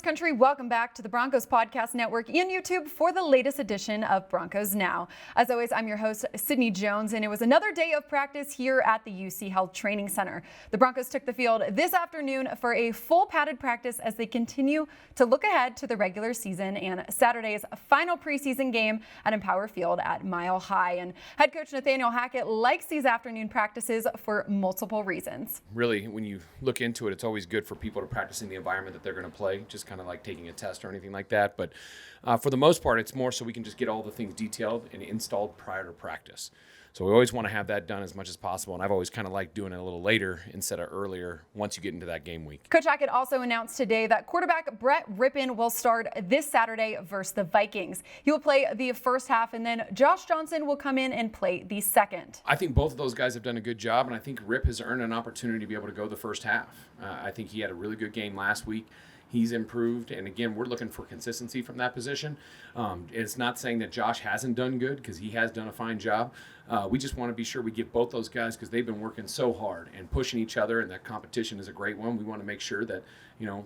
Country, welcome back to the Broncos Podcast Network and YouTube for the latest edition of Broncos Now. As always, I'm your host, Sydney Jones, and it was another day of practice here at the UC Health Training Center. The Broncos took the field this afternoon for a full padded practice as they continue to look ahead to the regular season and Saturday's final preseason game at Empower Field at Mile High. And head coach Nathaniel Hackett likes these afternoon practices for multiple reasons. Really, when you look into it, it's always good for people to practice in the environment that they're going to play, just kind of like taking a test or anything like that. But for the most part, it's more so we can just get all the things detailed and installed prior to practice. So we always want to have that done as much as possible, and I've always kind of liked doing it a little later instead of earlier once you get into that game week. Coach Hackett also announced today that quarterback Brett Rypien will start this Saturday versus the Vikings. He will play the first half, and then Josh Johnson will come in and play the second. I think both of those guys have done a good job, and I think Rip has earned an opportunity to be able to go the first half. I think he had a really good game last week. He's improved, and again, we're looking for consistency from that position. It's not saying that Josh hasn't done good, because he has done a fine job. We just want to be sure we get both those guys, because they've been working so hard and pushing each other, and that competition is a great one. We want to make sure that,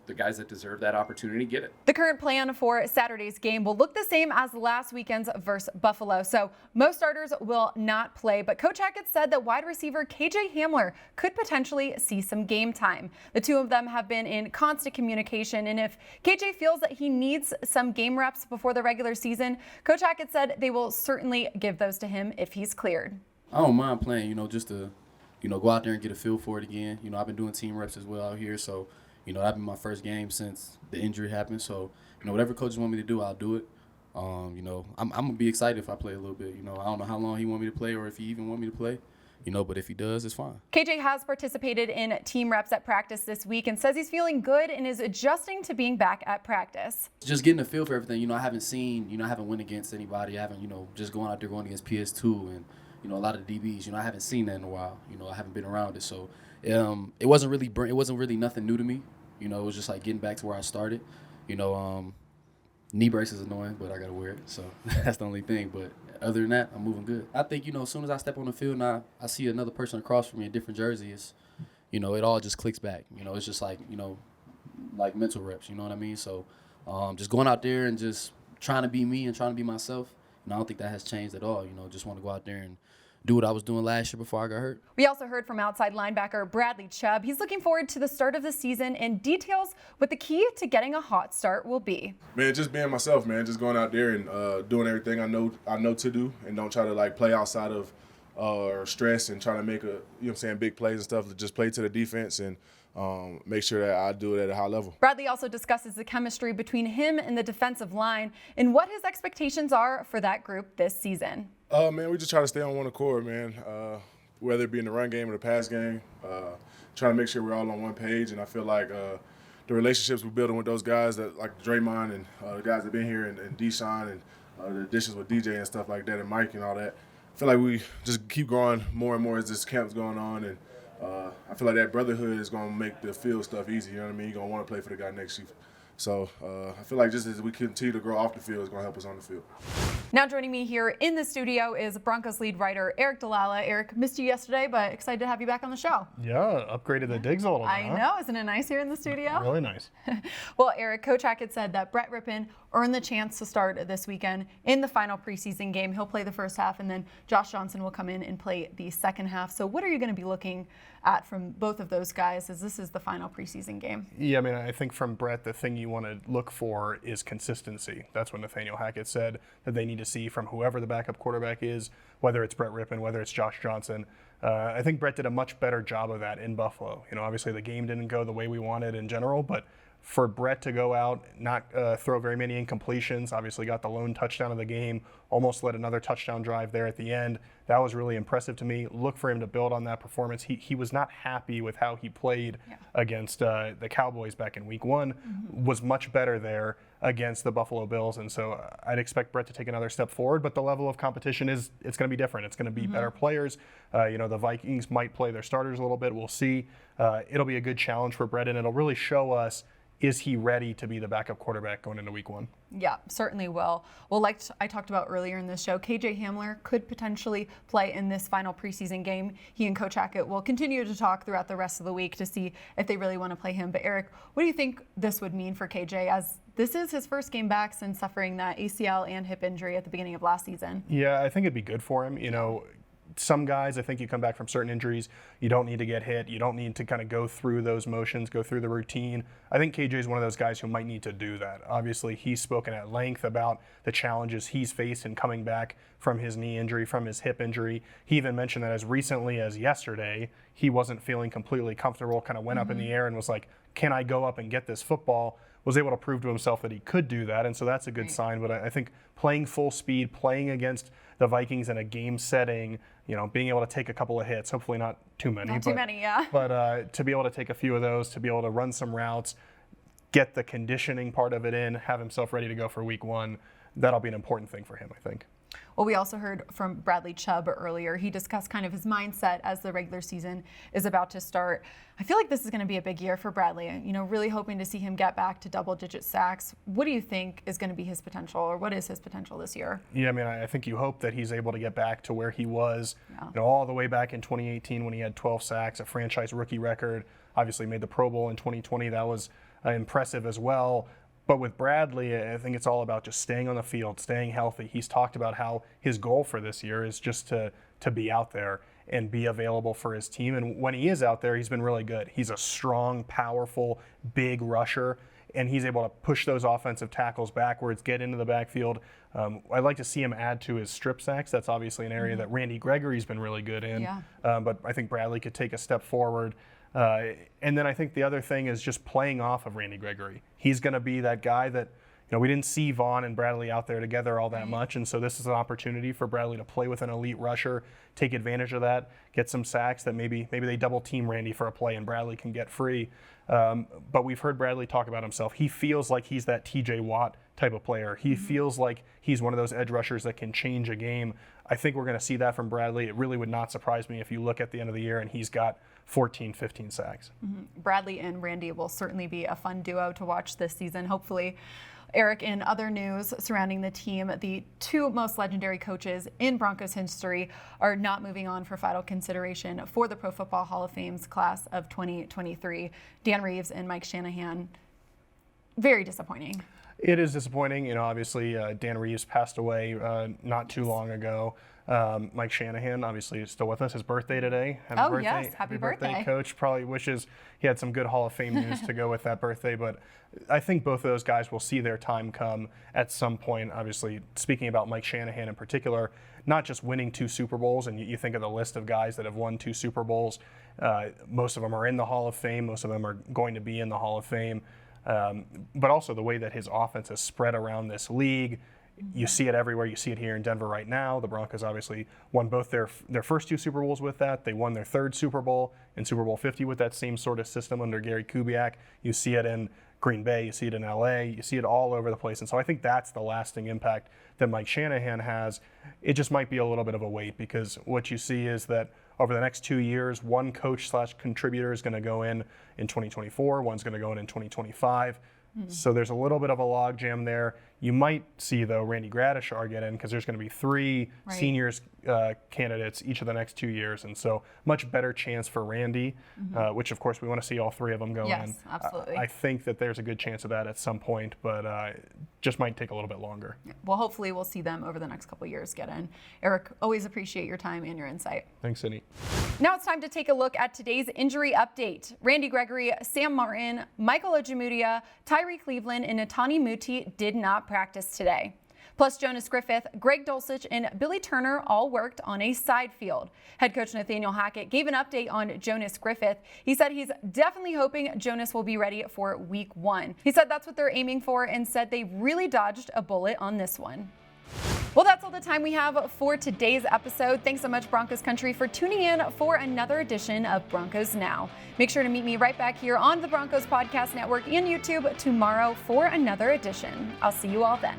the guys that deserve that opportunity get it. The current plan for Saturday's game will look the same as last weekend's versus Buffalo. So most starters will not play, but Coach Hackett said that wide receiver KJ Hamler could potentially see some game time. The two of them have been in constant communication, and if KJ feels that he needs some game reps before the regular season, Coach Hackett said they will certainly give those to him if he's cleared. I don't mind playing, just to, go out there and get a feel for it again. I've been doing team reps as well out here, so, that'd be my first game since the injury happened. So, whatever coaches want me to do, I'll do it. I'm going to be excited if I play a little bit. I don't know how long he want me to play or if he even want me to play. But if he does, it's fine. KJ has participated in team reps at practice this week and says he's feeling good and is adjusting to being back at practice. Just getting a feel for everything. I haven't went against anybody. I haven't, just going out there going against PS2 and, a lot of the DBs. I haven't seen that in a while. I haven't been around it. So it wasn't really nothing new to me. It was just like getting back to where I started. Knee brace is annoying, but I got to wear it. So that's the only thing. But other than that, I'm moving good. I think, as soon as I step on the field and I see another person across from me, a different jersey, it's, it all just clicks back. It's just like, like mental reps, you know what I mean? So just going out there and just trying to be me and trying to be myself. I don't think that has changed at all. Just want to go out there and do what I was doing last year before I got hurt. We also heard from outside linebacker Bradley Chubb. He's looking forward to the start of the season and details what the key to getting a hot start will be. Man, just being myself, man. Just going out there and doing everything I know to do, and don't try to play outside of or stress and try to make big plays and stuff. Just play to the defense and make sure that I do it at a high level. Bradley also discusses the chemistry between him and the defensive line and what his expectations are for that group this season. Man, we just try to stay on one accord, man. Whether it be in the run game or the pass game, trying to make sure we're all on one page. And I feel like the relationships we're building with those guys, that like Draymond and the guys that have been here, and Deshaun, and the additions with DJ and stuff like that, and Mike and all that. I feel like we just keep growing more and more as this camp's going on, and I feel like that brotherhood is going to make the field stuff easy. You know what I mean? You're going to want to play for the guy next to you. So I feel like just as we continue to grow off the field, it's going to help us on the field. Now joining me here in the studio is Broncos lead writer Aric DiLalla. Aric, missed you yesterday, but excited to have you back on the show. Yeah, upgraded the digs a little bit. I know. Isn't it nice here in the studio? Really nice. Well, Aric, Coach Hackett said that Brett Rypien earned the chance to start this weekend in the final preseason game. He'll play the first half, and then Josh Johnson will come in and play the second half. So what are you going to be looking at from both of those guys as this is the final preseason game? Yeah, I think from Brett, the thing you want to look for is consistency. That's what Nathaniel Hackett said that they need to see from whoever the backup quarterback is, whether it's Brett Rypien, whether it's Josh Johnson. I think Brett did a much better job of that in Buffalo. Obviously the game didn't go the way we wanted in general, but for Brett to go out, not throw very many incompletions, obviously got the lone touchdown of the game, almost led another touchdown drive there at the end. That was really impressive to me. Look for him to build on that performance. He was not happy with how he played against the Cowboys back in week one, was much better there against the Buffalo Bills. And so I'd expect Brett to take another step forward, but the level of competition it's going to be different. It's going to be better players. The Vikings might play their starters a little bit. We'll see. It'll be a good challenge for Brett, and it'll really show us is he ready to be the backup quarterback going into week 1? Yeah, certainly will. Well, like I talked about earlier in this show, KJ Hamler could potentially play in this final preseason game. He and Coach Hackett will continue to talk throughout the rest of the week to see if they really want to play him. But Aric, what do you think this would mean for KJ, as this is his first game back since suffering that ACL and hip injury at the beginning of last season? Yeah, I think it'd be good for him. You know, some guys, I think you come back from certain injuries, you don't need to get hit. You don't need to kind of go through those motions, go through the routine. I think KJ is one of those guys who might need to do that. Obviously, he's spoken at length about the challenges he's faced in coming back from his knee injury, from his hip injury. He even mentioned that as recently as yesterday, he wasn't feeling completely comfortable, kind of went up in the air and was like, can I go up and get this football? Was able to prove to himself that he could do that, and so that's a good sign. But I think playing full speed, playing against the Vikings in a game setting, you know, being able to take a couple of hits, hopefully not too many. Not too many, yeah. But to be able to take a few of those, to be able to run some routes, get the conditioning part of it in, have himself ready to go for week 1, that'll be an important thing for him, I think. Well, we also heard from Bradley Chubb earlier. He discussed kind of his mindset as the regular season is about to start. I feel like this is going to be a big year for Bradley, you know, really hoping to see him get back to double-digit sacks. What do you think is going to be his potential, or what is his potential this year? Yeah, I mean, I think you hope that he's able to get back to where he was, you know, all the way back in 2018 when he had 12 sacks, a franchise rookie record, obviously made the Pro Bowl in 2020. That was impressive as well. But with Bradley, I think it's all about just staying on the field, staying healthy. He's talked about how his goal for this year is just to be out there and be available for his team. And when he is out there, he's been really good. He's a strong, powerful, big rusher, and he's able to push those offensive tackles backwards, get into the backfield. I'd like to see him add to his strip sacks. That's obviously an area that Randy Gregory's been really good in. Yeah. But I think Bradley could take a step forward. And then I think the other thing is just playing off of Randy Gregory. He's going to be that guy that, you know, we didn't see Vaughn and Bradley out there together all that much, and so this is an opportunity for Bradley to play with an elite rusher, take advantage of that, get some sacks that maybe they double team Randy for a play and Bradley can get free. But we've heard Bradley talk about himself. He feels like he's that TJ Watt type of player. He feels like he's one of those edge rushers that can change a game. I think we're going to see that from Bradley. It really would not surprise me if you look at the end of the year and he's got 14, 15 sacks. Bradley and Randy will certainly be a fun duo to watch this season, hopefully. Aric, in other news surrounding the team, the two most legendary coaches in Broncos history are not moving on for final consideration for the Pro Football Hall of Fame's class of 2023. Dan Reeves and Mike Shanahan. Very disappointing. It is disappointing. You know, obviously Dan Reeves passed away not too long ago. Mike Shanahan, obviously, is still with us. His birthday today. Happy birthday. Yes. Happy birthday. Coach. Probably wishes he had some good Hall of Fame news to go with that birthday. But I think both of those guys will see their time come at some point. Obviously, speaking about Mike Shanahan in particular, not just winning 2 Super Bowls, and you think of the list of guys that have won 2 Super Bowls, most of them are in the Hall of Fame. Most of them are going to be in the Hall of Fame. But also the way that his offense has spread around this league. You see it everywhere. You see it here in Denver right now. The Broncos obviously won both their first 2 Super Bowls with that. They won their 3rd Super Bowl in Super Bowl 50 with that same sort of system under Gary Kubiak. You see it in Green Bay. You see it in LA. You see it all over the place. And so I think that's the lasting impact that Mike Shanahan has. It just might be a little bit of a wait, because what you see is that over the next 2 years, one coach/contributor is going to go in 2024. One's going to go in 2025. So there's a little bit of a logjam there. You might see, though, Randy Gradishar get in, because there's going to be 3 seniors candidates each of the next 2 years. And so much better chance for Randy, which, of course, we want to see all 3 of them go in. Yes, absolutely. I think that there's a good chance of that at some point, but just might take a little bit longer. Well, hopefully we'll see them over the next couple of years get in. Aric, always appreciate your time and your insight. Thanks, Sydney. Now it's time to take a look at today's injury update. Randy Gregory, Sam Martin, Michael Ojemudia, Tyree Cleveland, and Netani Muti did not practice today. Plus, Jonas Griffith, Greg Dulcich, and Billy Turner all worked on a side field. Head coach Nathaniel Hackett gave an update on Jonas Griffith. He said he's definitely hoping Jonas will be ready for week 1. He said that's what they're aiming for, and said they really dodged a bullet on this one. Well, that's all the time we have for today's episode. Thanks so much, Broncos Country, for tuning in for another edition of Broncos Now. Make sure to meet me right back here on the Broncos Podcast Network and YouTube tomorrow for another edition. I'll see you all then.